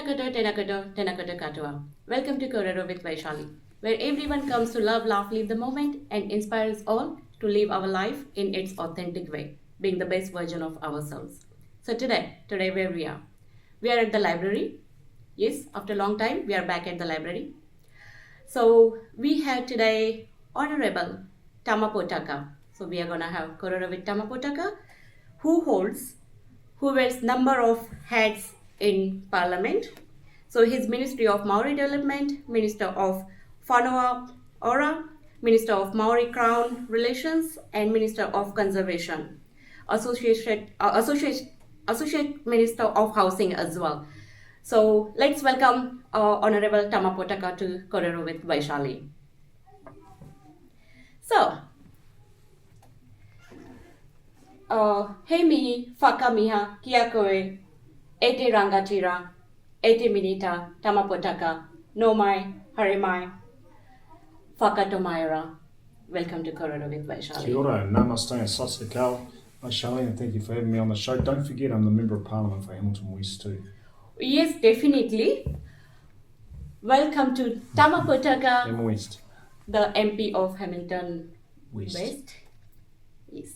Tena koto katoa. Welcome to Korero with Vaishali, where everyone comes to love, laugh, live the moment, and inspire us all to live our life in its authentic way, being the best version of ourselves. So today where we are? We are at the library. Yes, after a long time, we are back at the library. So we have today Honourable Tama Potaka. So we are gonna have Korero with Tama Potaka, who wears number of hats in Parliament. So his Ministry of Māori Development, Minister of Whānau Ora, Minister of Māori Crown Relations, and Minister of Conservation, Associate Minister of Housing as well. So let's welcome Honourable Tama Potaka to Kōrero with Vaishali. So, he mihi whakamiha kia koe e te rangatira, e te minita, Tama Potaka, no mai, hare mai, whakatomaira. Welcome to Kōrero with Vaishali. Kia ora, namaste and satsakal, Vaishali, and thank you for having me on the show. Don't forget I'm the Member of Parliament for Hamilton West too. Yes, definitely. Welcome to Tama Potaka, Hamilton West. The MP of Hamilton West. Yes.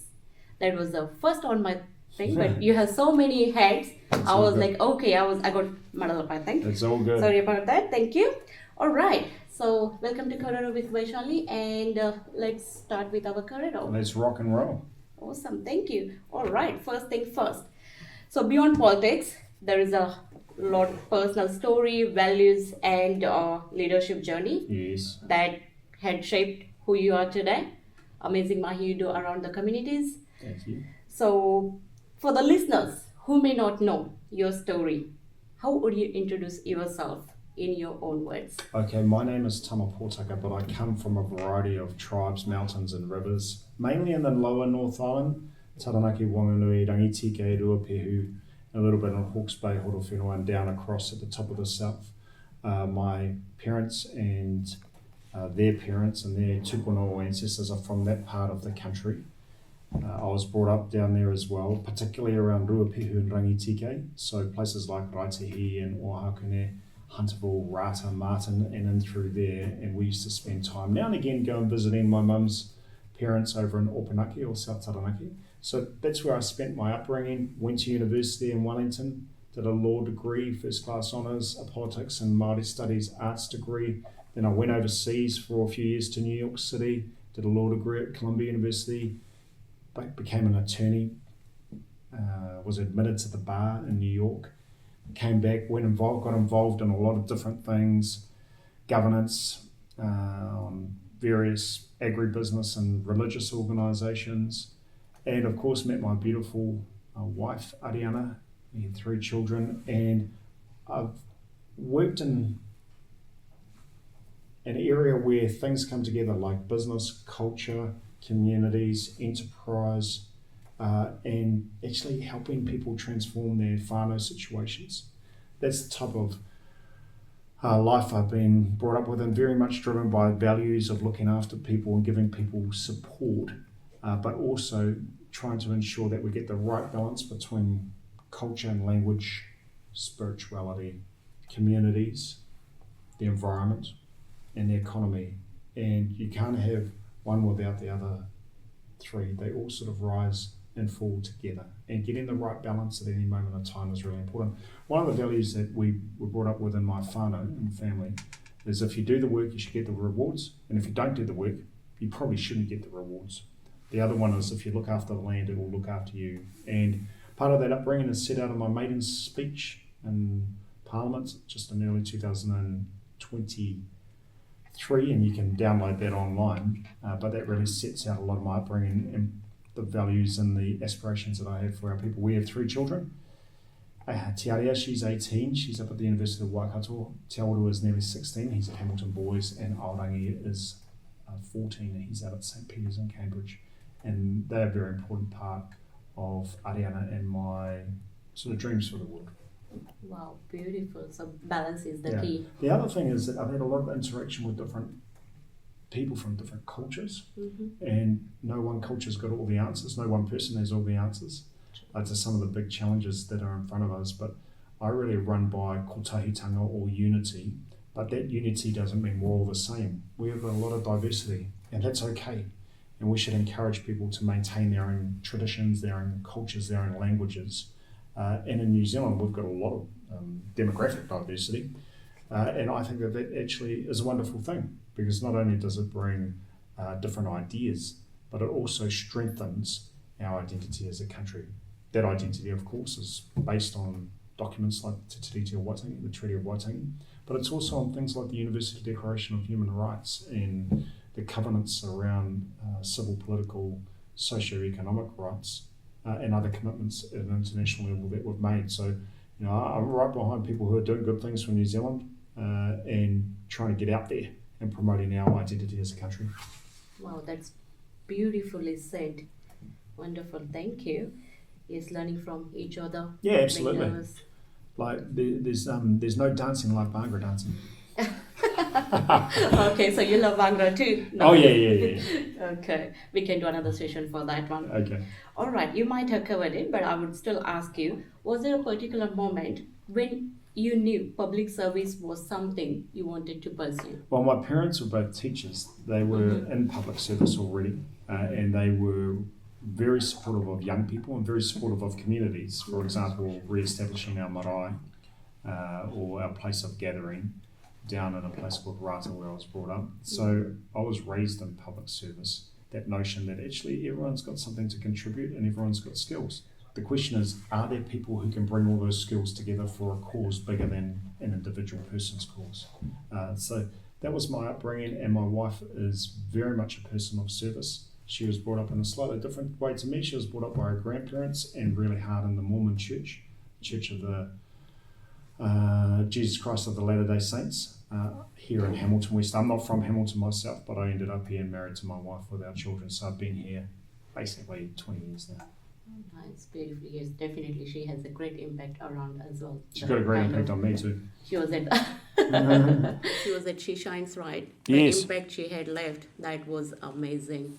That was the first on my thing, but you have so many hats. I was like, okay, I got muddled up, I think. It's all good. Sorry about that. Thank you. All right. So, welcome to Kōrero with Vaishali, and let's start with our Korero. Let's rock and roll. Awesome. Thank you. All right. First thing first. So, beyond politics, there is a lot of personal story, values, and leadership journey. Yes. That had shaped who you are today. Amazing mahi you do around the communities. Thank you. So, for the listeners who may not know your story, how would you introduce yourself in your own words? Okay, my name is Tama Potaka, but I come from a variety of tribes, mountains and rivers, mainly in the lower North Island, Taranaki, Whanganui, Rangitike, Ruapehu, a little bit on Hawke's Bay, Horowhenua, and down across at the top of the south. My parents and their parents and their tūpono ancestors are from that part of the country. I was brought up down there as well, particularly around Ruapehu and Rangitike, so places like Raitihi and Oahakune, Hunterville, Rata, Martin, and in through there, and we used to spend time now and again going visiting my mum's parents over in Opanaki or South Taranaki. So that's where I spent my upbringing, went to university in Wellington, did a law degree, first class honours, a politics and Māori studies arts degree. Then I went overseas for a few years to New York City, did a law degree at Columbia University, became an attorney, was admitted to the bar in New York, came back, got involved in a lot of different things, governance, on various agribusiness and religious organisations, and of course met my beautiful wife, Ariana. We had 3 children, and I've worked in an area where things come together like business, culture, communities, enterprise, and actually helping people transform their whānau situations. That's the type of life I've been brought up with, and very much driven by values of looking after people and giving people support, but also trying to ensure that we get the right balance between culture and language, spirituality, communities, the environment, and the economy. And you can't have one without the other 3. They all sort of rise and fall together, and getting the right balance at any moment of time is really important. One of the values that we were brought up with in my whānau and family is if you do the work, you should get the rewards, and if you don't do the work, you probably shouldn't get the rewards. The other one is if you look after the land, it will look after you. And part of that upbringing is set out in my maiden speech in Parliament just in early 2023, and you can download that online, but that really sets out a lot of my upbringing and the values and the aspirations that I have for our people. We have 3 children. Te Aria, she's 18, she's up at the University of Waikato. Te Auru is nearly 16, he's at Hamilton Boys, and Aorangi is 14, and he's out at St. Peter's in Cambridge. And they're a very important part of Ariana and my sort of dreams for the world. Wow, beautiful. So balance is the key. The other thing is that I've had a lot of interaction with different people from different cultures, and no one culture's got all the answers, no one person has all the answers to some of the big challenges that are in front of us, but I really run by kotahitanga or unity, but that unity doesn't mean we're all the same. We have a lot of diversity, and that's okay. And we should encourage people to maintain their own traditions, their own cultures, their own languages. And in New Zealand, we've got a lot of demographic diversity, and I think that actually is a wonderful thing, because not only does it bring different ideas, but it also strengthens our identity as a country. That identity, of course, is based on documents like Te Tiriti o Waitangi, the Treaty of Waitangi, but it's also on things like the Universal Declaration of Human Rights and the covenants around civil, political, socio-economic rights, and other commitments at an international level that we've made. So, I'm right behind people who are doing good things for New Zealand and trying to get out there and promoting our identity as a country. Wow, that's beautifully said. Wonderful, thank you. Yes, learning from each other. Yeah, absolutely. Like there's no dancing like Bhangra dancing. Okay, so you love Bhangra too? No. Oh yeah. Okay, we can do another session for that one. Okay. All right, you might have covered it, but I would still ask you, was there a particular moment when you knew public service was something you wanted to pursue? Well, my parents were both teachers. They were in public service already, and they were very supportive of young people and very supportive of communities. For example, re-establishing our marae, or our place of gathering, down in a place called Rata where I was brought up. So I was raised in public service. That notion that actually everyone's got something to contribute and everyone's got skills. The question is, are there people who can bring all those skills together for a cause bigger than an individual person's cause? So that was my upbringing, and my wife is very much a person of service. She was brought up in a slightly different way to me. She was brought up by her grandparents and really hard in the Mormon Church of the Jesus Christ of the Latter-day Saints, here in Hamilton West. I'm not from Hamilton myself, but I ended up here and married to my wife with our children, so I've been here basically 20 years now. Nice, beautiful. Yes, definitely she has a great impact around as well. She's got a great impact on me too. She was at She Shines, right? Yes. The impact she had left, that was amazing.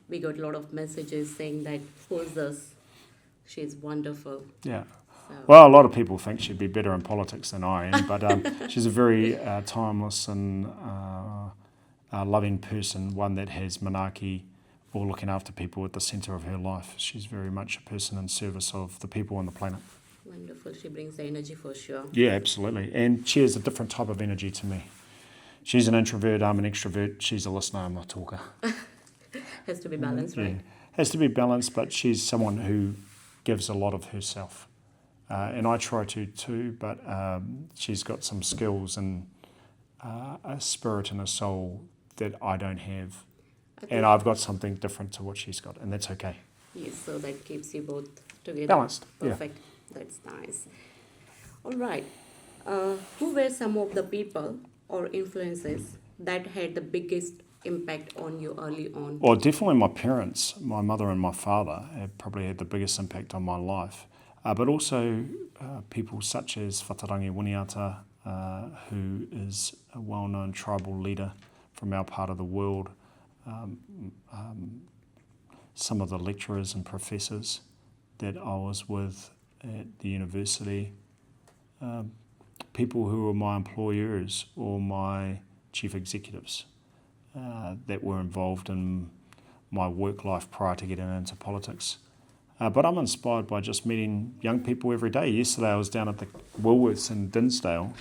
We got a lot of messages saying that, who's this? She's wonderful. Yeah. So. Well, a lot of people think she'd be better in politics than I am, but she's a very timeless and loving person, one that has manaaki, or looking after people, at the centre of her life. She's very much a person in service of the people on the planet. Wonderful. She brings the energy for sure. Yeah, absolutely. And she has a different type of energy to me. She's an introvert, I'm an extrovert. She's a listener, I'm a talker. Has to be balanced, right? Has to be balanced, but she's someone who gives a lot of herself. And I try to too, but she's got some skills and a spirit and a soul that I don't have. And I've got something different to what she's got, and that's okay. Yes, so that keeps you both together. Balanced. Perfect. Yeah. That's nice. All right. Who were some of the people or influences that had the biggest impact on you early on? Well, definitely my parents, my mother and my father, have probably had the biggest impact on my life. But also people such as Whatarangi Winiata, who is a well-known tribal leader from our part of the world. Some of the lecturers and professors that I was with at the university, people who were my employers or my chief executives that were involved in my work life prior to getting into politics. But I'm inspired by just meeting young people every day. Yesterday I was down at the Woolworths in Dinsdale,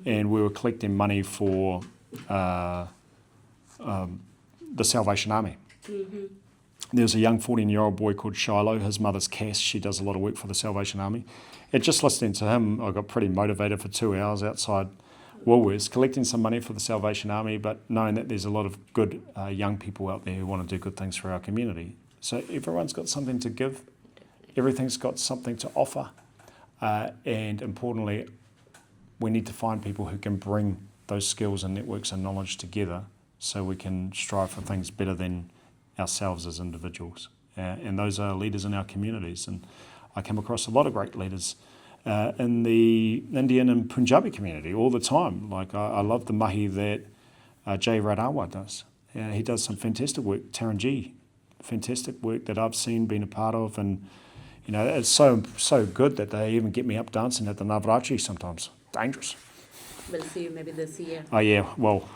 and we were collecting money for the Salvation Army. Mm-hmm. There's a young 14-year-old boy called Shiloh. His mother's Cass. She does a lot of work for the Salvation Army. And just listening to him, I got pretty motivated for 2 hours outside Woolworths, collecting some money for the Salvation Army, but knowing that there's a lot of good young people out there who want to do good things for our community. So everyone's got something to give. Everything's got something to offer. And importantly, we need to find people who can bring those skills and networks and knowledge together so we can strive for things better than ourselves as individuals. And those are leaders in our communities. And I come across a lot of great leaders in the Indian and Punjabi community all the time. Like I love the mahi that Jay Radawa does. He does some fantastic work. Taranji, fantastic work that I've seen, been a part of, and You know, it's so good that they even get me up dancing at the Navarachi sometimes. Dangerous. We'll see you maybe this year. Oh yeah, well,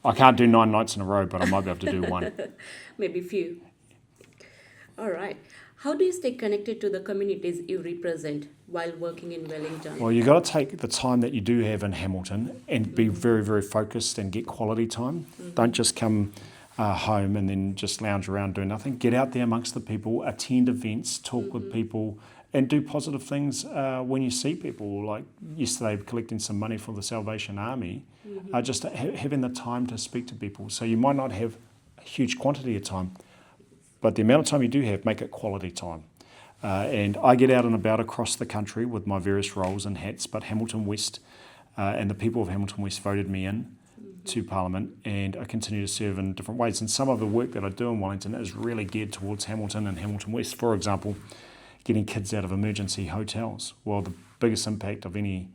I can't do 9 nights in a row, but I might be able to do one. Maybe few. All right. How do you stay connected to the communities you represent while working in Wellington? Well, you've got to take the time that you do have in Hamilton and be very, very focused and get quality time. Don't just come home and then just lounge around doing nothing. Get out there amongst the people, attend events, talk with people, and do positive things when you see people. Like yesterday, collecting some money for the Salvation Army, just having the time to speak to people. So you might not have a huge quantity of time, but the amount of time you do have, make it quality time. And I get out and about across the country with my various roles and hats, but Hamilton West and the people of Hamilton West voted me in to Parliament, and I continue to serve in different ways. And some of the work that I do in Wellington is really geared towards Hamilton and Hamilton West. For example, getting kids out of emergency hotels. Well, the biggest impact of any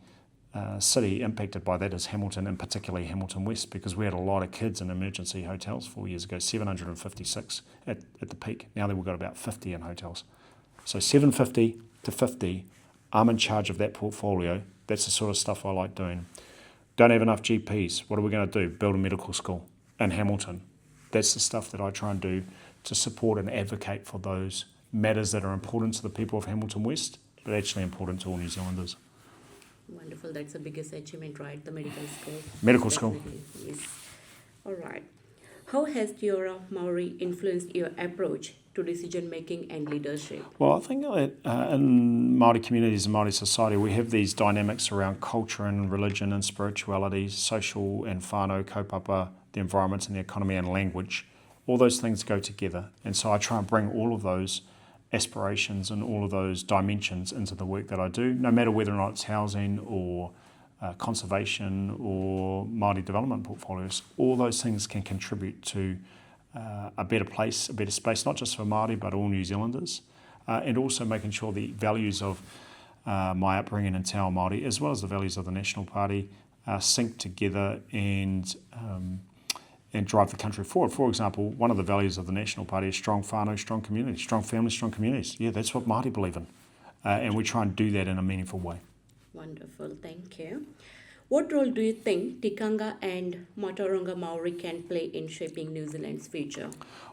city impacted by that is Hamilton, and particularly Hamilton West, because we had a lot of kids in emergency hotels 4 years ago, 756 at the peak. Now we've got about 50 in hotels. So 750 to 50, I'm in charge of that portfolio. That's the sort of stuff I like doing. Don't have enough GPs. What are we going to do? Build a medical school in Hamilton. That's the stuff that I try and do to support and advocate for those matters that are important to the people of Hamilton West, but actually important to all New Zealanders. Wonderful. That's the biggest achievement, right? The medical school. Medical school. Definitely. Yes. All right. How has your Maori influenced your approach to decision making and leadership? Well, I think that in Māori communities and Māori society, we have these dynamics around culture and religion and spirituality, social and whānau, kaupapa, the environment and the economy and language. All those things go together. And so I try and bring all of those aspirations and all of those dimensions into the work that I do, no matter whether or not it's housing or conservation or Māori development portfolios. All those things can contribute to a better place, a better space, not just for Māori, but all New Zealanders, and also making sure the values of my upbringing in Te Ao Māori, as well as the values of the National Party, sync together and drive the country forward. For example, one of the values of the National Party is strong whānau, strong communities, strong families, strong communities. Yeah, that's what Māori believe in, and we try and do that in a meaningful way. Wonderful, thank you. What role do you think Tikanga and Matauranga Maori can play in shaping New Zealand's future?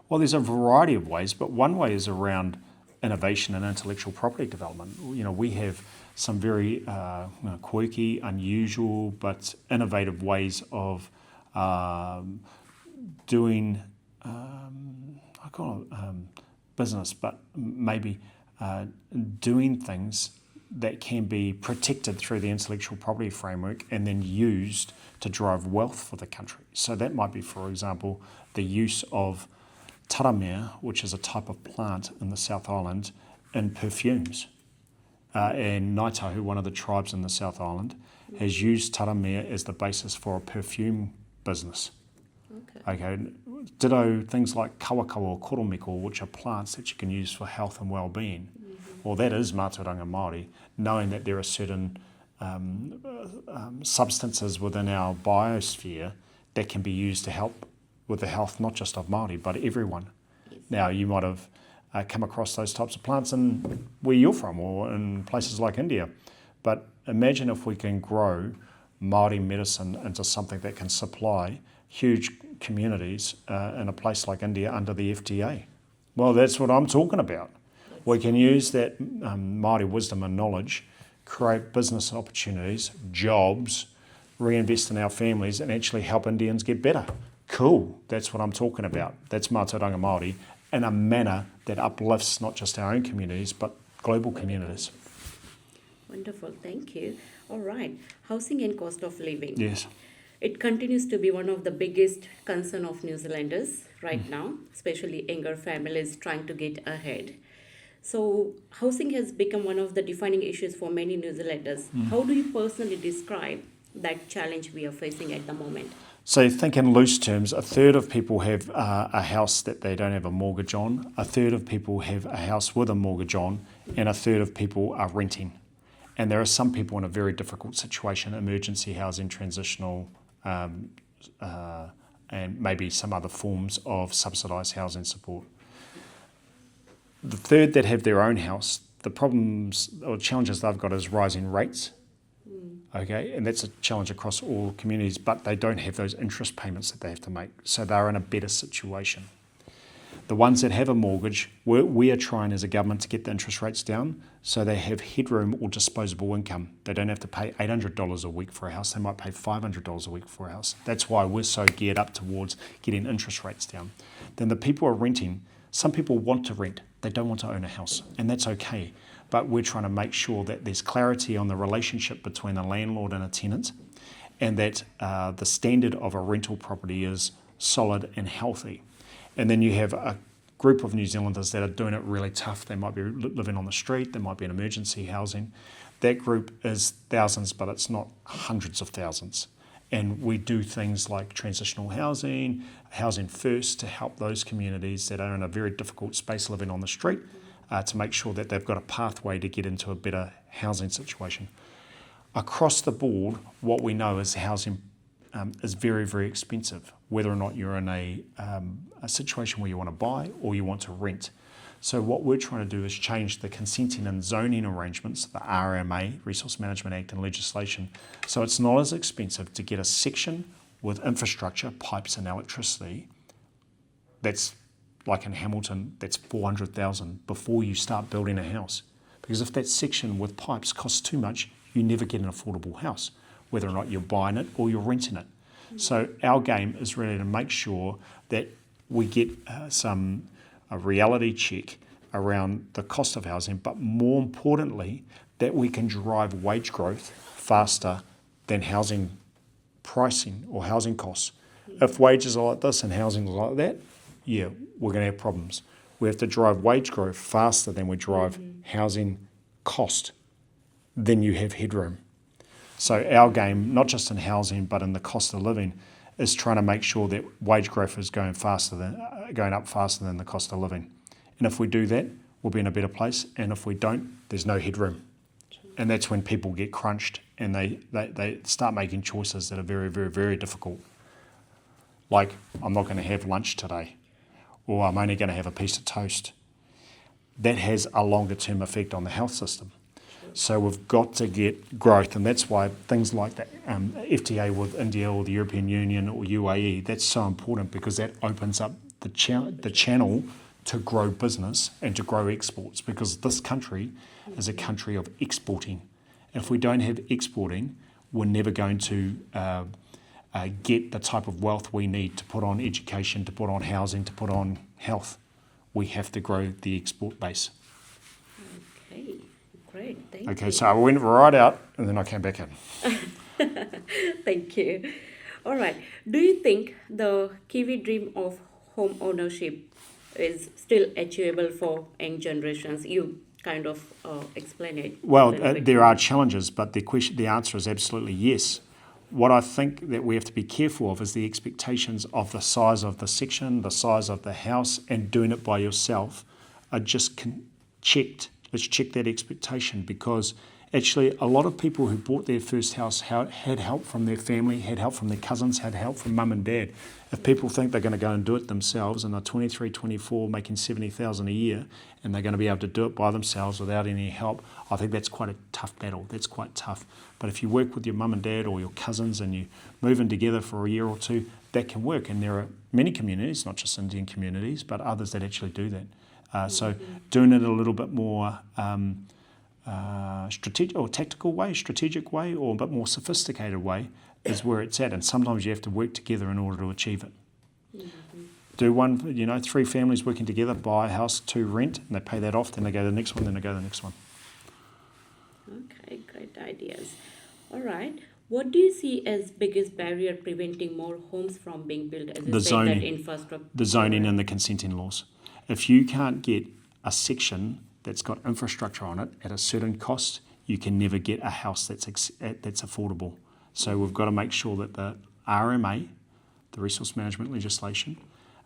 Well, there's a variety of ways, but one way is around innovation and intellectual property development. You know, we have some very quirky, unusual, but innovative ways of doing, I call it business, but maybe doing things that can be protected through the intellectual property framework and then used to drive wealth for the country. So that might be, for example, the use of taramea, which is a type of plant in the South Island, in perfumes. And Ngāi one of the tribes in the South Island, has used taramea as the basis for a perfume business. Okay. Ditto things like kawakawa or koromeko, which are plants that you can use for health and well-being. Well, that is mātauranga Māori, knowing that there are certain substances within our biosphere that can be used to help with the health not just of Māori, but everyone. Now, you might have come across those types of plants in where you're from or in places like India. But imagine if we can grow Māori medicine into something that can supply huge communities in a place like India under the FTA. Well, that's what I'm talking about. We can use that Māori wisdom and knowledge, create business opportunities, jobs, reinvest in our families, and actually help Indians get better. Cool, that's what I'm talking about. That's Mātauranga Māori in a manner that uplifts not just our own communities, but global communities. Wonderful, thank you. All right, housing and cost of living. Yes. It continues to be one of the biggest concern of New Zealanders right now, especially younger families trying to get ahead. So housing has become one of the defining issues for many New Zealanders. How do you personally describe that challenge we are facing at the moment? So think in loose terms, a third of people have a house that they don't have a mortgage on, a third of people have a house with a mortgage on, and a third of people are renting. And there are some people in a very difficult situation, emergency housing, transitional, and maybe some other forms of subsidised housing support. The third that have their own house, the problems or challenges they've got is rising rates. Okay, and that's a challenge across all communities, but they don't have those interest payments that they have to make, so they're in a better situation. The ones that have a mortgage, we are trying as a government to get the interest rates down so they have headroom or disposable income. They don't have to pay $800 a week for a house, they might pay $500 a week for a house. That's why we're so geared up towards getting interest rates down. Then the people are renting. Some people want to rent, they don't want to own a house, and that's okay. But we're trying to make sure that there's clarity on the relationship between a landlord and a tenant, and that the standard of a rental property is solid and healthy. And then you have a group of New Zealanders that are doing it really tough. They might be living on the street, they might be in emergency housing. That group is thousands, but it's not hundreds of thousands. And we do things like transitional housing, housing first, to help those communities that are in a very difficult space living on the street, to make sure that they've got a pathway to get into a better housing situation. Across the board, what we know is housing is very, very expensive, whether or not you're in a situation where you want to buy or you want to rent. So what we're trying to do is change the consenting and zoning arrangements, the RMA, Resource Management Act and legislation, so it's not as expensive to get a section with infrastructure, pipes and electricity. That's like in Hamilton, that's $400,000 before you start building a house. Because if that section with pipes costs too much, you never get an affordable house, whether or not you're buying it or you're renting it. So our game is really to make sure that we get a reality check around the cost of housing, but more importantly, that we can drive wage growth faster than housing pricing or housing costs. If wages are like this and housing is like that, yeah, we're going to have problems. We have to drive wage growth faster than we drive housing cost. Then you have headroom. So our game, not just in housing but in the cost of living, is trying to make sure that wage growth is going up faster than the cost of living. And if we do that, we'll be in a better place. And if we don't, there's no headroom. And that's when people get crunched and they start making choices that are very, very, very difficult. Like, I'm not going to have lunch today, or I'm only going to have a piece of toast. That has a longer term effect on the health system. So we've got to get growth, and that's why things like the FTA with India or the European Union or UAE, that's so important, because that opens up the channel to grow business and to grow exports, because this country is a country of exporting. If we don't have exporting, we're never going to get the type of wealth we need to put on education, to put on housing, to put on health. We have to grow the export base. Okay, great. Thank you. Okay, so I went right out and then I came back in. Thank you. All right. Do you think the Kiwi dream of home ownership is still achievable for young generations? You kind of explain it. Well, there are challenges, but the answer is absolutely yes. What I think that we have to be careful of is the expectations of the size of the section, the size of the house, and doing it by yourself are just checked. Let's check that expectation, because actually a lot of people who bought their first house had help from their family, had help from their cousins, had help from mum and dad. If people think they're going to go and do it themselves and they're 23, 24, making $70,000 a year, and they're going to be able to do it by themselves without any help, I think that's quite a tough battle. That's quite tough. But if you work with your mum and dad or your cousins and you move in together for a year or two, that can work. And there are many communities, not just Indian communities, but others that actually do that. So doing it a little bit more strategic way, or a bit more sophisticated way is where it's at. And sometimes you have to work together in order to achieve it. Mm-hmm. Do one, 3 families working together, buy a house, 2 rent, and they pay that off, then they go to the next one, then they go to the next one. Okay, great ideas. All right. What do you see as biggest barrier preventing more homes from being built? As you say, that infrastructure. The zoning and the consenting laws. If you can't get a section that's got infrastructure on it at a certain cost, you can never get a house that's affordable. So we've got to make sure that the RMA, the Resource Management legislation,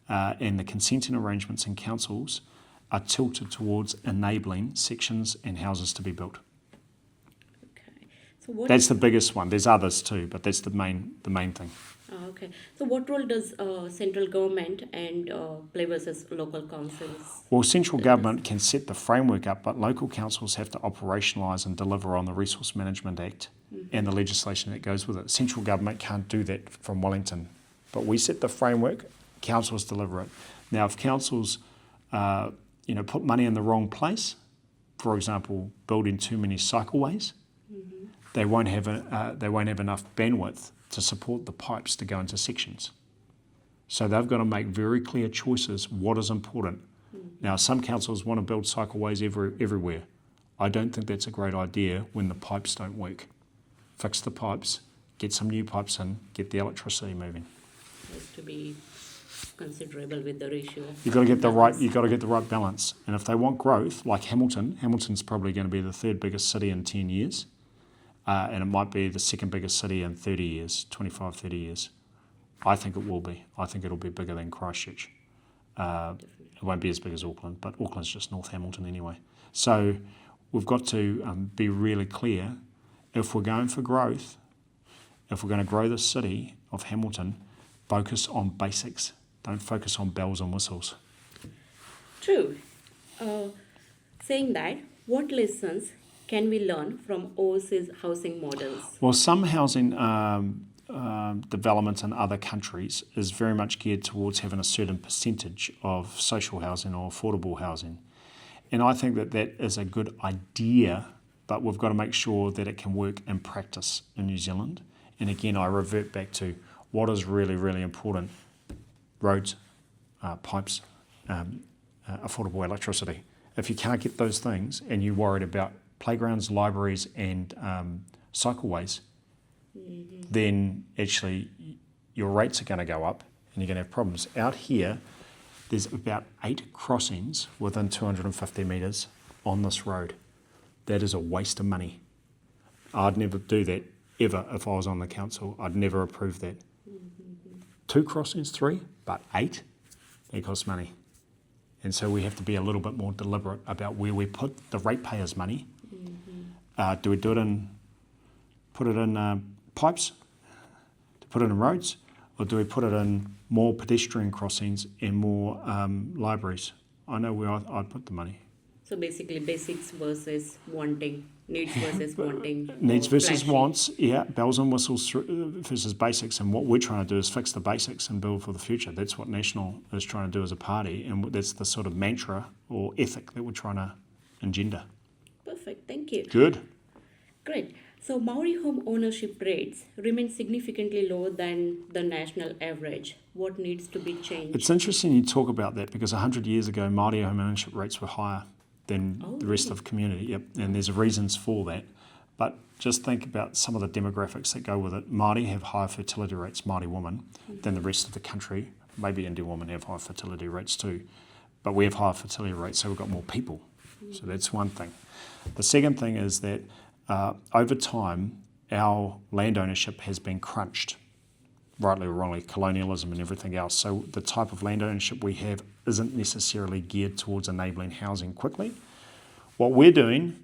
and the consenting arrangements in councils are tilted towards enabling sections and houses to be built. Okay. So that's the biggest one. There's others too, but that's the main thing. Okay. So, what role does central government and play versus local councils Well, central in this? government can set the framework up, but local councils have to operationalise and deliver on the Resource Management Act and the legislation that goes with it. Central government can't do that from Wellington, but we set the framework, councils deliver it. Now, if councils, put money in the wrong place, for example, building too many cycleways, they won't have enough bandwidth to support the pipes to go into sections. So they've got to make very clear choices what is important. Now, some councils want to build cycleways everywhere. I don't think that's a great idea when the pipes don't work. Fix the pipes, get some new pipes in, get the electricity moving. Has to be considerable with the ratio. You've got to get the right balance. And if they want growth, like Hamilton's probably going to be the third biggest city in 10 years. And it might be the second biggest city in 30 years, 25, 30 years. I think it will be. I think it'll be bigger than Christchurch. It won't be as big as Auckland, but Auckland's just North Hamilton anyway. So we've got to be really clear. If we're going for growth, if we're going to grow the city of Hamilton, focus on basics. Don't focus on bells and whistles. True. Saying that, what lessons can we learn from overseas housing models? Well, some housing development in other countries is very much geared towards having a certain percentage of social housing or affordable housing. And I think that is a good idea, but we've got to make sure that it can work in practice in New Zealand. And again, I revert back to what is really, really important: roads, pipes, affordable electricity. If you can't get those things and you're worried about playgrounds, libraries and cycleways, then actually your rates are going to go up and you're going to have problems. Out here, there's about 8 crossings within 250 metres on this road. That is a waste of money. I'd never do that, ever, if I was on the council. I'd never approve that. 2 crossings, 3, but 8, it costs money. And so we have to be a little bit more deliberate about where we put the ratepayers' money. Do we put it in pipes, to put it in roads, or do we put it in more pedestrian crossings and more libraries? I know where I'd put the money. So basically, basics versus wanting, needs versus wanting. Needs versus flashy. wants, yeah, bells and whistles versus basics. And what we're trying to do is fix the basics and build for the future. That's what National is trying to do as a party, and that's the sort of mantra or ethic that we're trying to engender. Perfect, thank you. Good. Great. So Maori home ownership rates remain significantly lower than the national average. What needs to be changed? It's interesting you talk about that because 100 years ago, Māori home ownership rates were higher than the rest of the community. Yep, and there's reasons for that. But just think about some of the demographics that go with it. Māori have higher fertility rates, Māori women, than the rest of the country. Maybe Indian women have higher fertility rates too. But we have higher fertility rates, so we've got more people. So that's one thing. The second thing is that over time, our land ownership has been crunched, rightly or wrongly, colonialism and everything else. So the type of land ownership we have isn't necessarily geared towards enabling housing quickly. What we're doing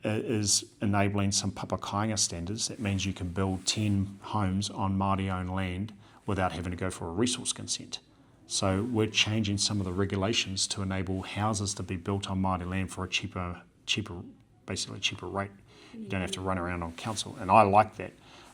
is enabling some papakainga standards. That means you can build 10 homes on Māori-owned land without having to go for a resource consent. So we're changing some of the regulations to enable houses to be built on Māori land for a cheaper rate. You don't have to run around on council. And I like that.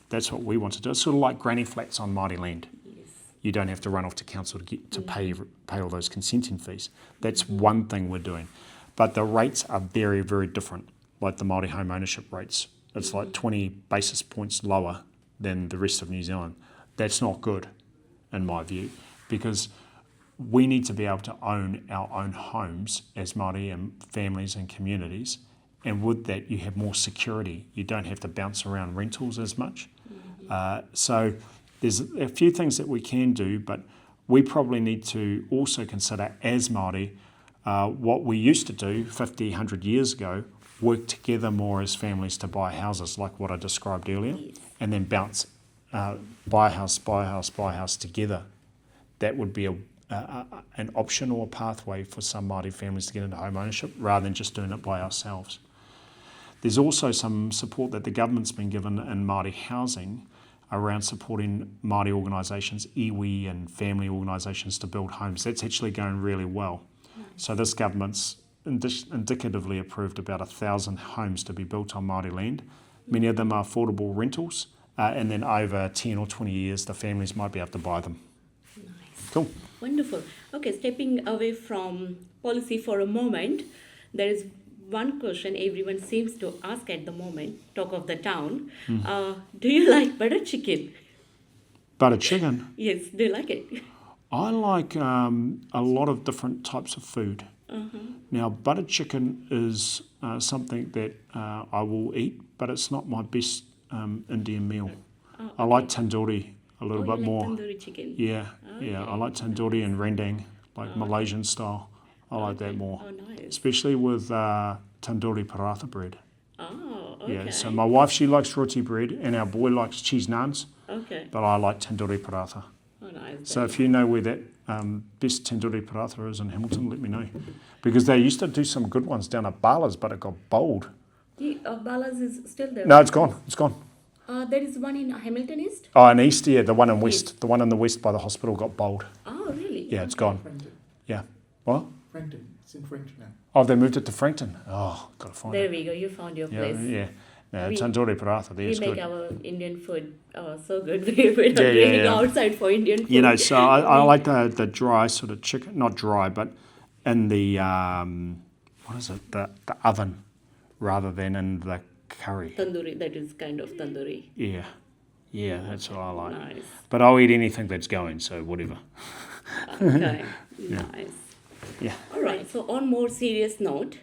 That's what we want to do. It's sort of like granny flats on Māori land. Yes. You don't have to run off to council to pay all those consenting fees. That's one thing we're doing. But the rates are very, very different, like the Māori home ownership rates. It's like 20 basis points lower than the rest of New Zealand. That's not good, in my view, because we need to be able to own our own homes as Māori and families and communities. And with that, you have more security. You don't have to bounce around rentals as much. So there's a few things that we can do, but we probably need to also consider as Māori what we used to do 50, 100 years ago, work together more as families to buy houses like what I described earlier, and then bounce, buy a house together. That would be an option or a pathway for some Māori families to get into home ownership rather than just doing it by ourselves. There's also some support that the government's been given in Māori housing around supporting Māori organisations, iwi and family organisations to build homes. That's actually going really well. So this government's indicatively approved about 1,000 homes to be built on Māori land. Many of them are affordable rentals, and then over 10 or 20 years the families might be able to buy them. Nice. Cool. Wonderful. Okay, stepping away from policy for a moment, there is one question everyone seems to ask at the moment, talk of the town. Do you like butter chicken? Butter chicken? Yes, do you like it? I like a lot of different types of food. Now, butter chicken is something that I will eat, but it's not my best Indian meal. I like tandoori a little bit you more. like tandoori chicken? Yeah, I like tandoori and rendang, like Malaysian style. I like that more. Oh, nice. Especially with tandoori paratha bread. Oh, okay. Yeah, so my wife, she likes roti bread, and our boy likes cheese naans, Okay. but I like tandoori paratha. Oh, nice. So if you know where that best tandoori paratha is in Hamilton, let me know. Because they used to do some good ones down at Bala's, but it got bowled. Bala's is still there. No, it's gone. It's gone. There is one in Hamilton East. Oh, in East, yeah, the one in West. The one in the West by the hospital got bowled. Oh, really? Yeah, it's gone. Frankton. Yeah. What? Frankton. It's in Frankton now. Oh, they moved it to Frankton. Oh, got to find There it. we go. You found your Yeah, place. yeah. No, We- tandoori paratha, there We is make good. our Indian food so good. We're not Yeah, yeah, going yeah. outside for Indian food. You know, so I like the dry sort of chicken, not dry, but in the, what is it, the oven rather than in the curry. Tandoori, that is kind of tandoori. Yeah, that's what I like. Nice. But I'll eat anything that's going, so whatever. Okay, nice. Yeah. All right, so on more serious note,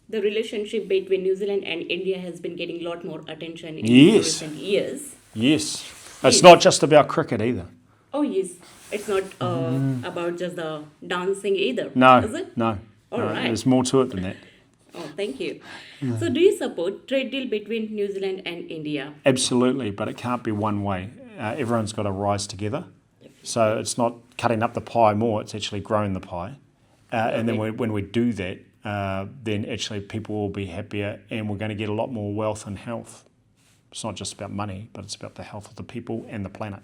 the relationship between New Zealand and India has been getting a lot more attention in Yes. recent years. Yes. It's not just about cricket either. Oh, yes. It's not about just the dancing either, No, is it? no. All no, right. There's more to it than that. Oh, thank you. So do you support trade deal between New Zealand and India? Absolutely, but it can't be one way. Everyone's got to rise together. So it's not cutting up the pie more, it's actually growing the pie. And then when we do that, then actually people will be happier and we're going to get a lot more wealth and health. It's not just about money, but it's about the health of the people and the planet.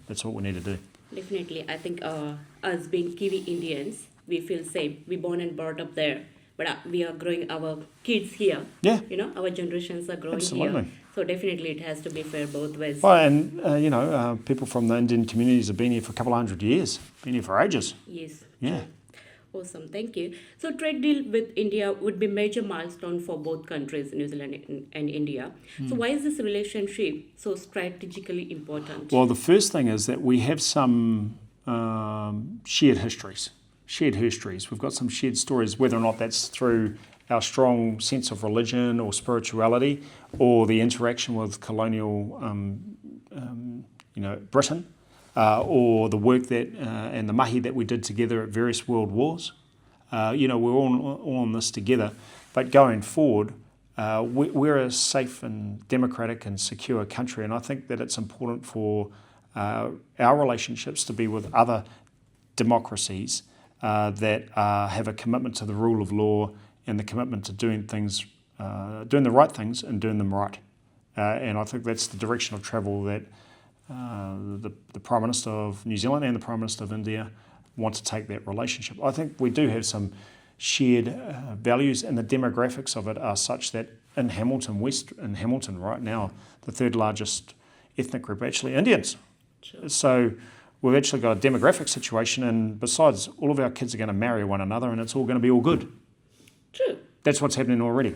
That's what we need to do. Definitely. I think us being Kiwi Indians, we feel safe. We're born and brought up there. But we are growing our kids here. Yeah. You know, our generations are growing Absolutely. here. So definitely it has to be fair both ways. Well, and, people from the Indian communities have been here for a couple of hundred years, been here for ages. Yes. Yeah. Awesome. Thank you. So trade deal with India would be major milestone for both countries, New Zealand and India. So why is this relationship so strategically important? Well, the first thing is that we have some shared histories. We've got some shared stories, whether or not that's through our strong sense of religion or spirituality or the interaction with colonial, Britain or the work that and the mahi that we did together at various world wars. We're all in this together. But going forward, we're a safe and democratic and secure country, and I think that it's important for our relationships to be with other democracies that have a commitment to the rule of law and the commitment to doing the right things and doing them right. And I think that's the direction of travel that the Prime Minister of New Zealand and the Prime Minister of India want to take that relationship. I think we do have some shared values, and the demographics of it are such that in Hamilton right now, the third largest ethnic group are actually Indians. Sure. So we've actually got a demographic situation, and besides, all of our kids are going to marry one another, and it's all going to be all good. True. That's what's happening already.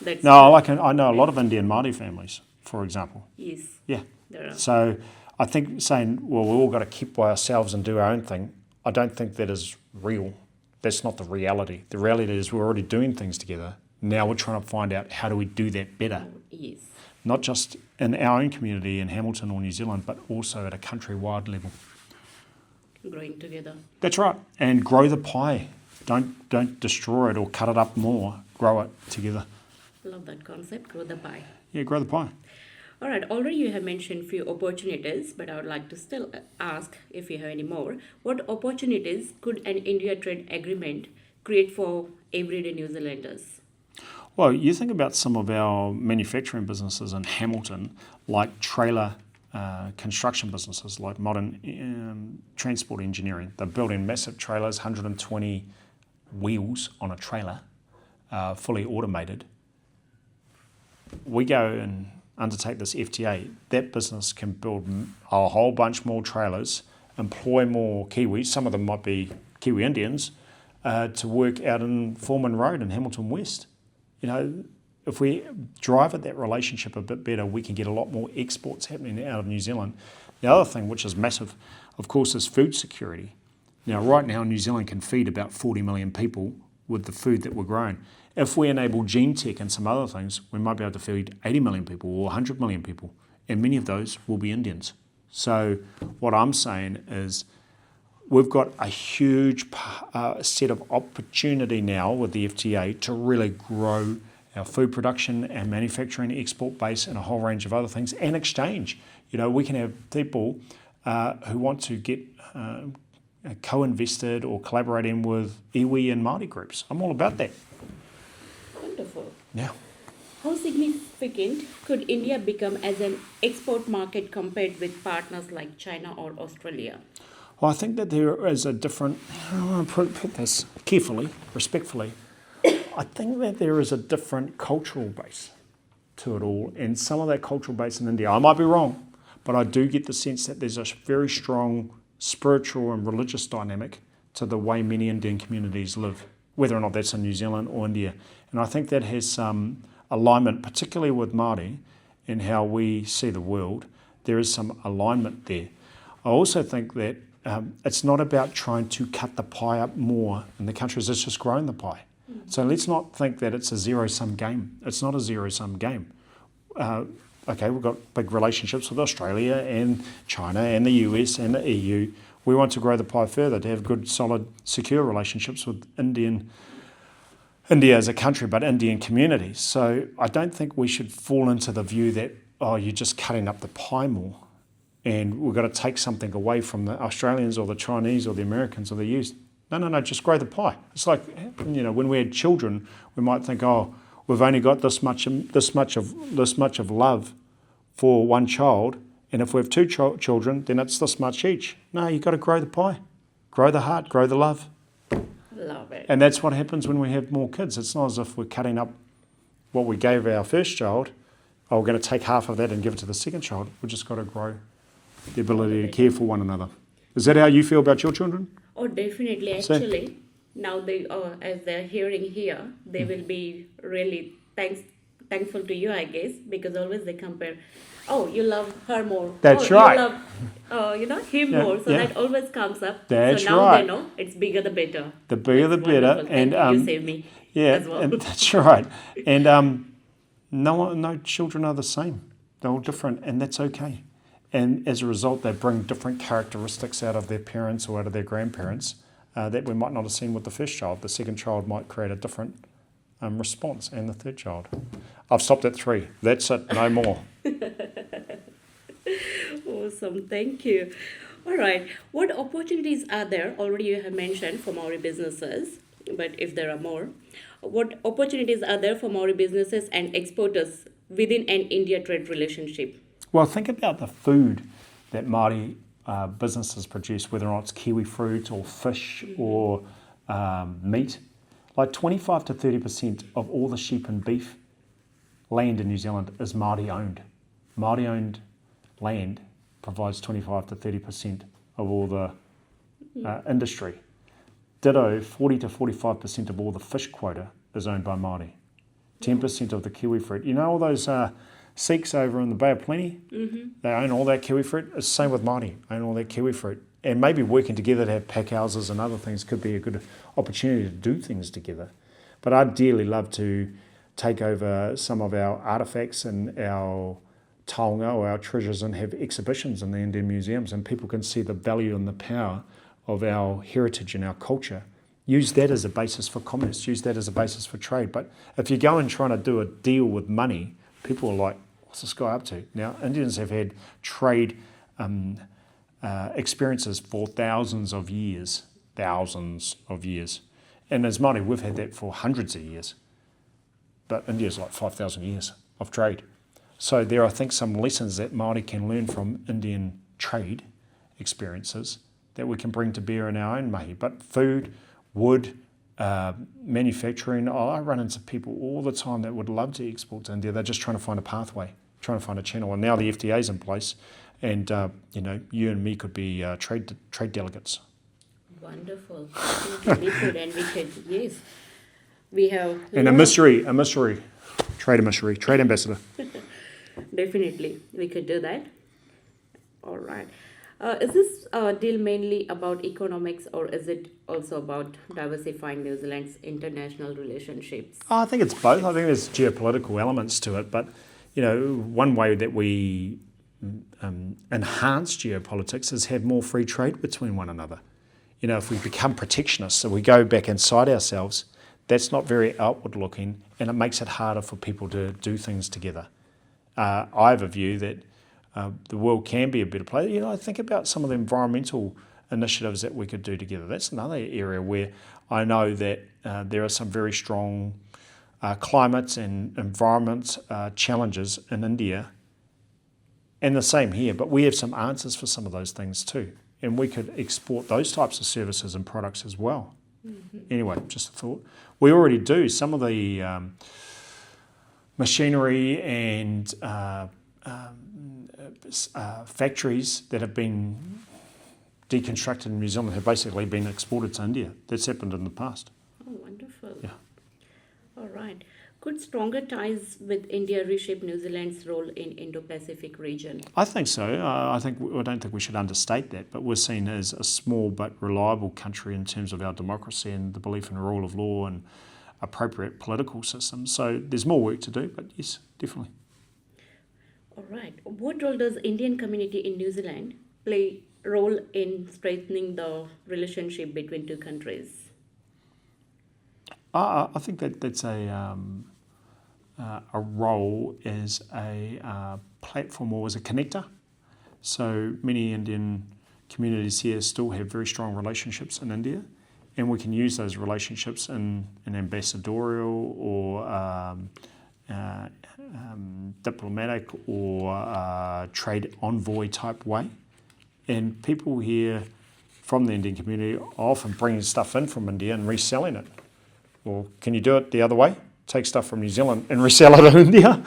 That's No, I know a lot of Indian Māori families, for example. Yes. Yeah. There are. So I think saying, well, we've all got to keep by ourselves and do our own thing, I don't think that is real. That's not the reality. The reality is we're already doing things together. Now we're trying to find out how do we do that better. Yes. Not just in our own community in Hamilton or New Zealand, but also at a countrywide level. Growing together. That's right. And grow the pie. Don't destroy it or cut it up more. Grow it together. Love that concept. Grow the pie. Yeah, grow the pie. All right, already you have mentioned few opportunities, but I would like to still ask if you have any more. What opportunities could an India trade agreement create for everyday New Zealanders? Well, you think about some of our manufacturing businesses in Hamilton, like trailer construction businesses like modern transport engineering. They're building massive trailers, 120 wheels on a trailer, fully automated. We go and undertake this FTA, that business can build a whole bunch more trailers, employ more Kiwis, some of them might be Kiwi Indians, to work out in Foreman Road in Hamilton West. You know, if we drive at that relationship a bit better, we can get a lot more exports happening out of New Zealand. The other thing, which is massive, of course, is food security. Now, right now, New Zealand can feed about 40 million people with the food that we're growing. If we enable gene tech and some other things, we might be able to feed 80 million people or 100 million people, and many of those will be Indians. So what I'm saying is we've got a huge set of opportunity now with the FTA to really grow our food production and manufacturing export base and a whole range of other things, and exchange. You know, we can have people who want to get co-invested or collaborating with iwi and Māori groups. I'm all about that. Wonderful. Yeah. How significant could India become as an export market compared with partners like China or Australia? Well, I think that there is a different, I want to put this carefully, respectfully, I think that there is a different cultural base to it all, and some of that cultural base in India, I might be wrong, but I do get the sense that there's a very strong spiritual and religious dynamic to the way many Indian communities live, whether or not that's in New Zealand or India. And I think that has some alignment, particularly with Māori and how we see the world. There is some alignment there. I also think that it's not about trying to cut the pie up more in the countries, it's just growing the pie. So let's not think that it's a zero-sum game. It's not a zero-sum game. Okay, we've got big relationships with Australia and China and the US and the EU. We want to grow the pie further, to have good, solid, secure relationships with India as a country, but Indian communities. So I don't think we should fall into the view that, oh, you're just cutting up the pie more and we've got to take something away from the Australians or the Chinese or the Americans or the US. No, just grow the pie. It's like, you know, when we had children, we might think, oh, we've only got this much of love for one child, and if we have two children, then it's this much each. No, you've got to grow the pie, grow the heart, grow the love. Love it. And that's what happens when we have more kids. It's not as if we're cutting up what we gave our first child. Oh, we're going to take half of that and give it to the second child. We've just got to grow the ability to care for one another. Is that how you feel about your children? Oh, definitely. Actually, now they, as they're hearing here, they will be really thankful to you, I guess, because always they compare. Oh, you love her more. That's oh, right. You love, him more. So that always comes up. That's so now right. they know it's bigger the better. The bigger the better. Wonderful. And you save me. Yeah, as well. and that's right. And no children are the same. They're all different, and that's okay. And as a result, they bring different characteristics out of their parents or out of their grandparents that we might not have seen with the first child. The second child might create a different response, and the third child. I've stopped at 3. That's it, no more. Awesome, thank you. All right, what opportunities are there? Already you have mentioned for Māori businesses, but if there are more, what opportunities are there for Māori businesses and exporters within an India trade relationship? Well, think about the food that Māori businesses produce, whether or not it's kiwi fruit or fish or meat. Like 25 to 30% of all the sheep and beef land in New Zealand is Māori owned. Māori owned land provides 25 to 30% of all the industry. Ditto, 40 to 45% of all the fish quota is owned by Māori. 10% of the kiwi fruit. You know all those Sikhs over in the Bay of Plenty? They own all that kiwi fruit. It's the same with Māori, own all that kiwi fruit. And maybe working together to have pack houses and other things could be a good opportunity to do things together. But I'd dearly love to take over some of our artefacts and our taonga or our treasures and have exhibitions in the Indian museums, and people can see the value and the power of our heritage and our culture. Use that as a basis for commerce, use that as a basis for trade. But if you go and trying to do a deal with money, people are like, what's this guy up to? Now, Indians have had trade experiences for thousands of years. And as Māori, we've had that for hundreds of years. But India's like 5,000 years of trade. So there are, I think, some lessons that Māori can learn from Indian trade experiences that we can bring to bear in our own mahi. But food, wood, manufacturing, I run into people all the time that would love to export to India. They're just trying to find a pathway, trying to find a channel. And now the FTA's in place, and you and me could be trade delegates. Wonderful. We could, and we could, yes. We have... And a mystery, trade ambassador. Definitely, we could do that. All right. Is this deal mainly about economics, or is it also about diversifying New Zealand's international relationships? I think it's both. I think there's geopolitical elements to it, but one way that we enhance geopolitics is have more free trade between one another. If we become protectionists, so we go back inside ourselves, that's not very outward looking, and it makes it harder for people to do things together. I have a view that the world can be a better place. I think about some of the environmental initiatives that we could do together. That's another area where I know that there are some very strong climate and environment challenges in India, and the same here, but we have some answers for some of those things too. And we could export those types of services and products as well. Mm-hmm. Anyway, just a thought. We already do. Some of the machinery and factories that have been deconstructed in New Zealand have basically been exported to India. That's happened in the past. Oh, wonderful. Yeah. All right. Could stronger ties with India reshape New Zealand's role in Indo-Pacific region? I think so. I don't think we should understate that, but we're seen as a small but reliable country in terms of our democracy and the belief in the rule of law and appropriate political systems. So there's more work to do, but yes, definitely. All right. What role does Indian community in New Zealand play role in strengthening the relationship between two countries? I think that's a role as a platform or as a connector. So many Indian communities here still have very strong relationships in India, and we can use those relationships in an ambassadorial or diplomatic or trade envoy type way. And people here from the Indian community are often bringing stuff in from India and reselling it. Or can you do it the other way? Take stuff from New Zealand and resell it in India?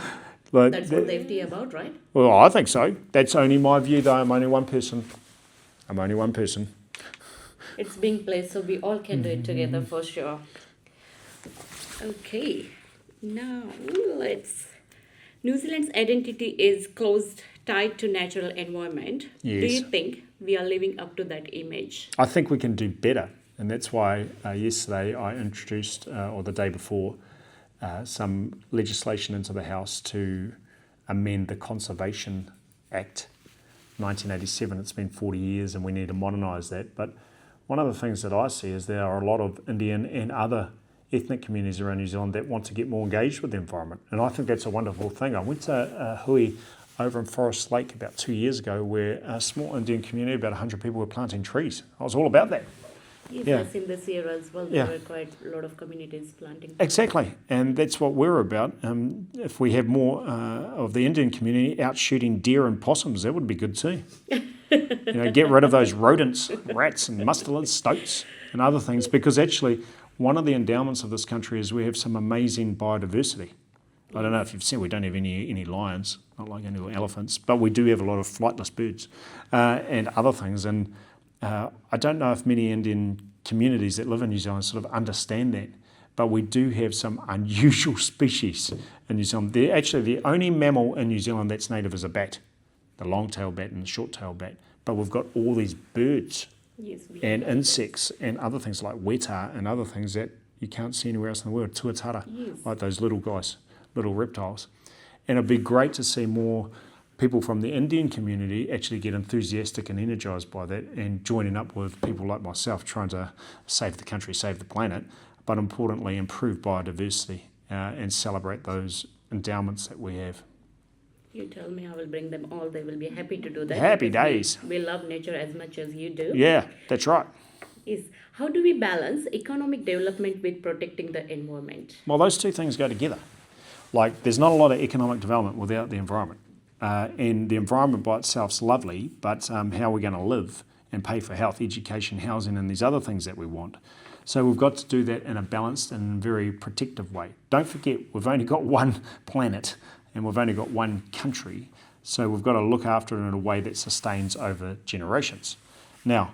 That's what the FTA about, right? Well, I think so. That's only my view, though. I'm only one person. It's being placed, so we all can do it together for sure. Okay. Now, New Zealand's identity is closely tied to natural environment. Yes. Do you think we are living up to that image? I think we can do better. And that's why yesterday I introduced, or the day before, some legislation into the House to amend the Conservation Act 1987. It's been 40 years and we need to modernise that. But one of the things that I see is there are a lot of Indian and other ethnic communities around New Zealand that want to get more engaged with the environment. And I think that's a wonderful thing. I went to Hui over in Forest Lake about 2 years ago where a small Indian community, about 100 people, were planting trees. I was all about that. Yes, Yeah. I've seen this year as well. Yeah. There were quite a lot of communities planting. Exactly, and that's what we're about. If we have more of the Indian community out shooting deer and possums, that would be good too. Get rid of those rodents, rats and mustelids, stoats and other things, because actually one of the endowments of this country is we have some amazing biodiversity. I don't know if you've seen, we don't have any lions, not like any elephants, but we do have a lot of flightless birds and other things. And I don't know if many Indian communities that live in New Zealand sort of understand that, but we do have some unusual species in New Zealand. They're actually the only mammal in New Zealand that's native is a bat, the long-tailed bat and the short-tailed bat. But we've got all these birds and insects and other things like weta and other things that you can't see anywhere else in the world, tuatara, like those little guys, little reptiles. And it'd be great to see more people from the Indian community actually get enthusiastic and energised by that and joining up with people like myself trying to save the country, save the planet, but importantly improve biodiversity and celebrate those endowments that we have. You tell me, I will bring them all. They will be happy to do that. Happy days. We love nature as much as you do. Yeah, that's right. Yes. How do we balance economic development with protecting the environment? Well, those two things go together. Like, there's not a lot of economic development without the environment. And the environment by itself's lovely, but how we're going to live and pay for health, education, housing, and these other things that we want. So we've got to do that in a balanced and very protective way. Don't forget, we've only got one planet and we've only got one country. So we've got to look after it in a way that sustains over generations. Now,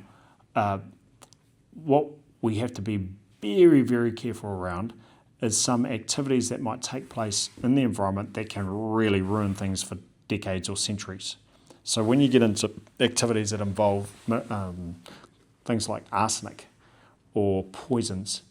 what we have to be very, very careful around is some activities that might take place in the environment that can really ruin things for decades or centuries. So when you get into activities that involve things like arsenic or poisons,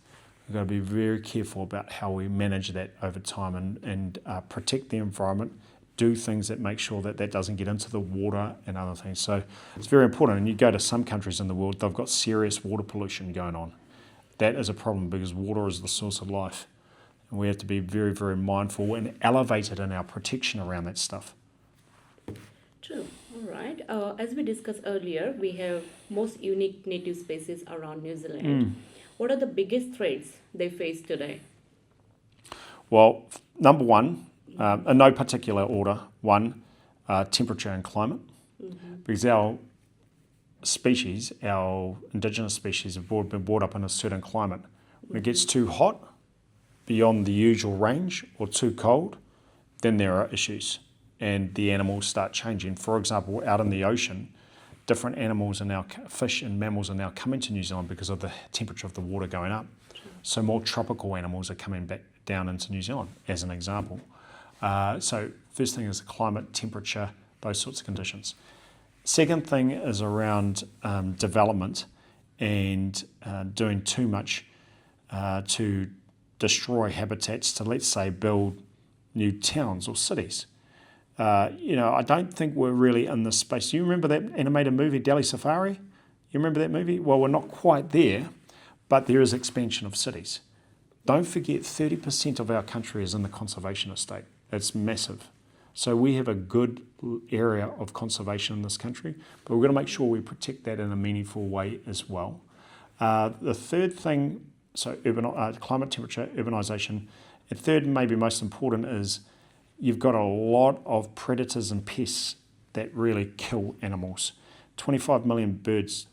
we've got to be very careful about how we manage that over time and protect the environment, do things that make sure that that doesn't get into the water and other things. So it's very important. And you go to some countries in the world, they've got serious water pollution going on. That is a problem because water is the source of life. And we have to be very, very mindful and elevated in our protection around that stuff. True. All right. As we discussed earlier, we have most unique native species around New Zealand. What are the biggest threats they face today? Well, number one, in no particular order, temperature and climate. Because our species, our indigenous species, have been brought up in a certain climate. When it gets too hot, beyond the usual range, or too cold, then there are issues and the animals start changing. For example, out in the ocean, different animals are now, fish and mammals are now coming to New Zealand because of the temperature of the water going up. So more tropical animals are coming back down into New Zealand, as an example. So first thing is the climate, temperature, those sorts of conditions. Second thing is around development and doing too much to destroy habitats to, let's say, build new towns or cities. I don't think we're really in this space. Do you remember that animated movie, Delhi Safari? You remember that movie? Well, we're not quite there, but there is expansion of cities. Don't forget, 30% of our country is in the conservation estate. It's massive. So we have a good area of conservation in this country, but we're going to make sure we protect that in a meaningful way as well. The third thing, climate, temperature, urbanisation. And third, maybe most important, is you've got a lot of predators and pests that really kill animals. 25 million birds,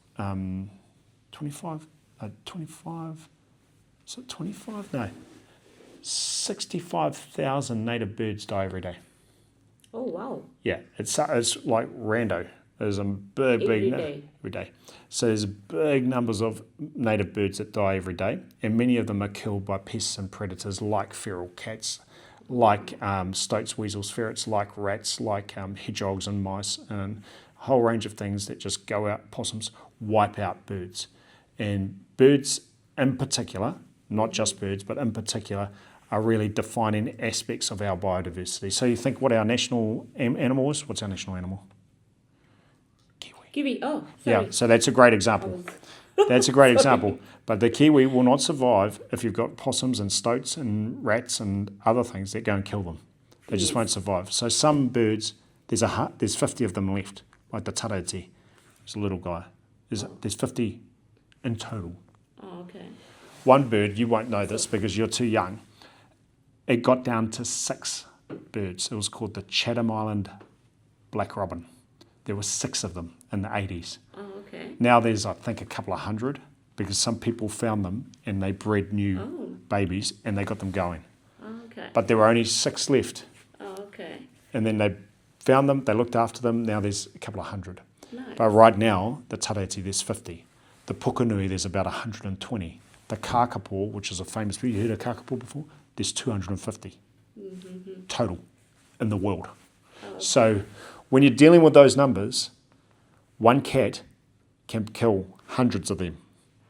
65,000 native birds die every day. Oh, wow. Yeah, it's like rando. There's a every day. So there's big numbers of native birds that die every day, and many of them are killed by pests and predators like feral cats, like stoats, weasels, ferrets, like rats, like hedgehogs and mice, and a whole range of things that just go out, possums, wipe out birds. And birds in particular, not just birds, but in particular, are really defining aspects of our biodiversity. So you think what our national animal is? What's our national animal? Kiwi. Oh, sorry. Yeah, so that's a great example. That's a great example. But the kiwi will not survive if you've got possums and stoats and rats and other things that go and kill them. They just won't survive. So some birds, there's 50 of them left, like the tareti. It's a little guy. There's 50 in total. Oh, okay. One bird, you won't know this because you're too young, it got down to 6 birds. It was called the Chatham Island black robin. There were 6 of them in the 80s. Oh, okay. Now there's, I think, a couple of hundred because some people found them and they bred new babies and they got them going. Oh, okay. But there were only 6 left. Oh, okay. And then they found them, they looked after them, now there's a couple of hundred. Nice. But right now, the tareti, there's 50. The pukanui, there's about 120. The kakapo, which is a famous breed, you heard of kakapo before? There's 250 total in the world. Oh, okay. So when you're dealing with those numbers, one cat can kill hundreds of them.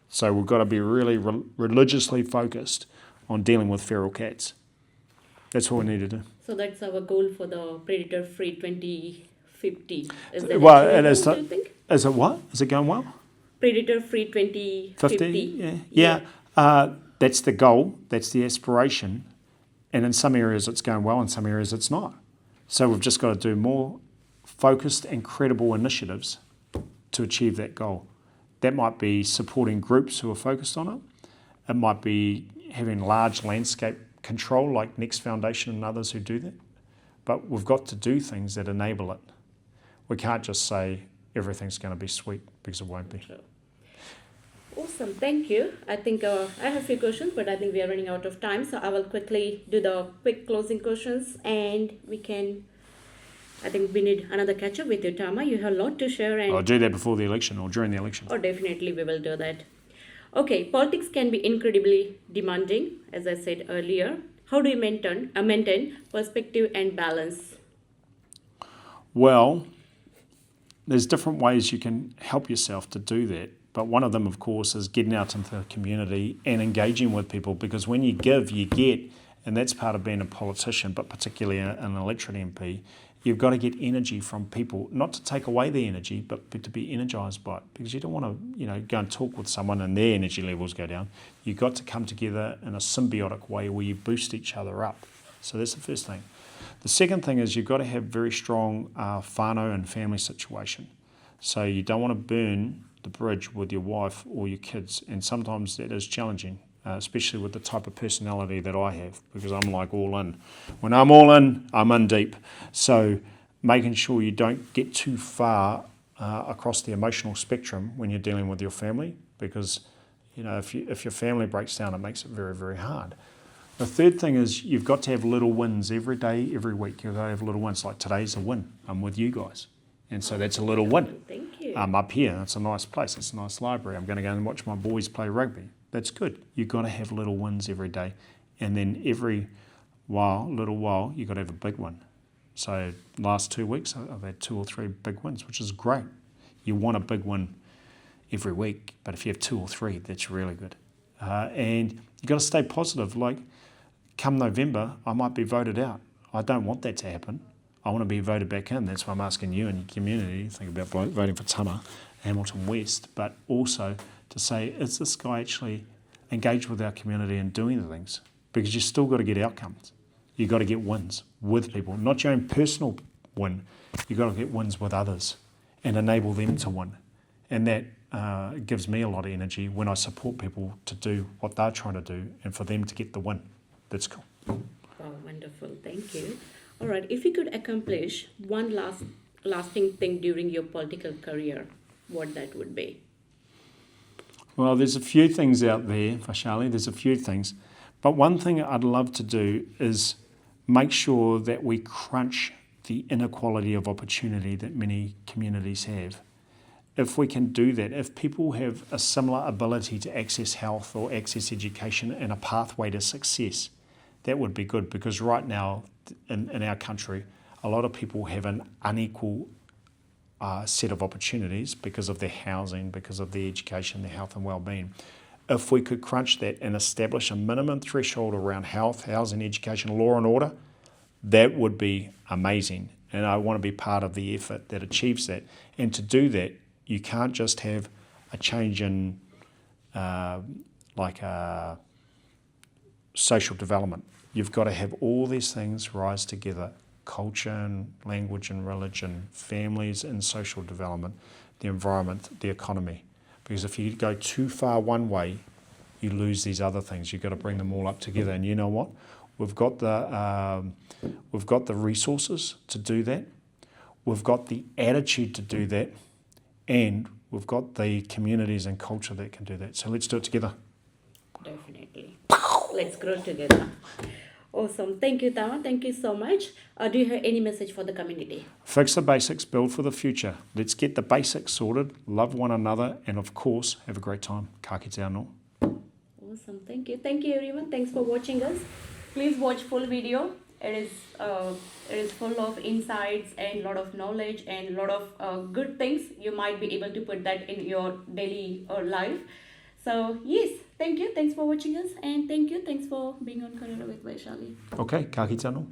So we've got to be really religiously focused on dealing with feral cats. That's what we need to do. So that's our goal for the predator-free 2050. Is that Well, achievable, it is. do you think? Is it what? Is it going well? Predator-free 2050. Yeah. That's the goal. That's the aspiration. And in some areas it's going well, in some areas it's not. So we've just got to do more focused and credible initiatives to achieve that goal. That might be supporting groups who are focused on it. It might be having large landscape control, like Next Foundation and others who do that, but we've got to do things that enable it. We can't just say everything's going to be sweet, because it won't be. Awesome, thank you. I think I have a few questions, but I think we are running out of time, so I will quickly do the quick closing questions, and I think we need another catch up with you, Tama. You have a lot to share, and I'll do that before the election or during the election. Oh, definitely we will do that. Okay, politics can be incredibly demanding, as I said earlier. How do you maintain perspective and balance? Well, there's different ways you can help yourself to do that. But one of them, of course, is getting out into the community and engaging with people, because when you give, you get, and that's part of being a politician, but particularly an elected MP. You've got to get energy from people, not to take away the energy, but to be energised by it, because you don't want to, go and talk with someone and their energy levels go down. You've got to come together in a symbiotic way where you boost each other up. So that's the first thing. The second thing is you've got to have very strong whānau and family situation. So you don't want to burn the bridge with your wife or your kids, and sometimes that is challenging, especially with the type of personality that I have, because I'm like all in. When I'm all in, I'm in deep. So making sure you don't get too far across the emotional spectrum when you're dealing with your family, because if your family breaks down, it makes it very, very hard. The third thing is you've got to have little wins every day, every week. You've got to have little wins. Like today's a win. I'm with you guys. And so that's a little win. Thank you. I'm up here. It's a nice place. It's a nice library. I'm going to go and watch my boys play rugby. That's good. You've got to have little wins every day. And then every little while, you've got to have a big one. So last 2 weeks, I've had 2 or 3 big wins, which is great. You want a big win every week, but if you have 2 or 3, that's really good. And you've got to stay positive. Like, come November, I might be voted out. I don't want that to happen. I want to be voted back in. That's why I'm asking you and your community to think about voting for Tama, Hamilton West, but also to say, is this guy actually engaged with our community and doing the things? Because you've still got to get outcomes. You've got to get wins with people, not your own personal win. You've got to get wins with others and enable them to win. And that gives me a lot of energy when I support people to do what they're trying to do and for them to get the win. That's cool. Oh, wonderful. Thank you. All right. If you could accomplish one lasting thing during your political career, what that would be? Well, there's a few things out there, Vaishali. There's a few things. But one thing I'd love to do is make sure that we crunch the inequality of opportunity that many communities have. If we can do that, if people have a similar ability to access health or access education and a pathway to success, that would be good, because right now in our country, a lot of people have an unequal set of opportunities because of their housing, because of their education, their health and wellbeing. If we could crunch that and establish a minimum threshold around health, housing, education, law and order, that would be amazing. And I want to be part of the effort that achieves that. And to do that, you can't just have a change in social development. You've got to have all these things rise together: culture and language and religion, families and social development, the environment, the economy. Because if you go too far one way, you lose these other things. You've got to bring them all up together. And you know what? We've got the resources to do that. We've got the attitude to do that. And we've got the communities and culture that can do that. So let's do it together. Definitely. Let's grow together. Awesome. Thank you, Tama. Thank you so much. Do you have any message for the community? Fix the basics, build for the future. Let's get the basics sorted, love one another, and of course, have a great time. Ka kite anō. Awesome. Thank you. Thank you, everyone. Thanks for watching us. Please watch full video. It is full of insights and a lot of knowledge and a lot of good things. You might be able to put that in your daily life. So yes, thank you. Thanks for watching us, and thank you. Thanks for being on Kōrero with Vaishali. Okay, ka kite anō.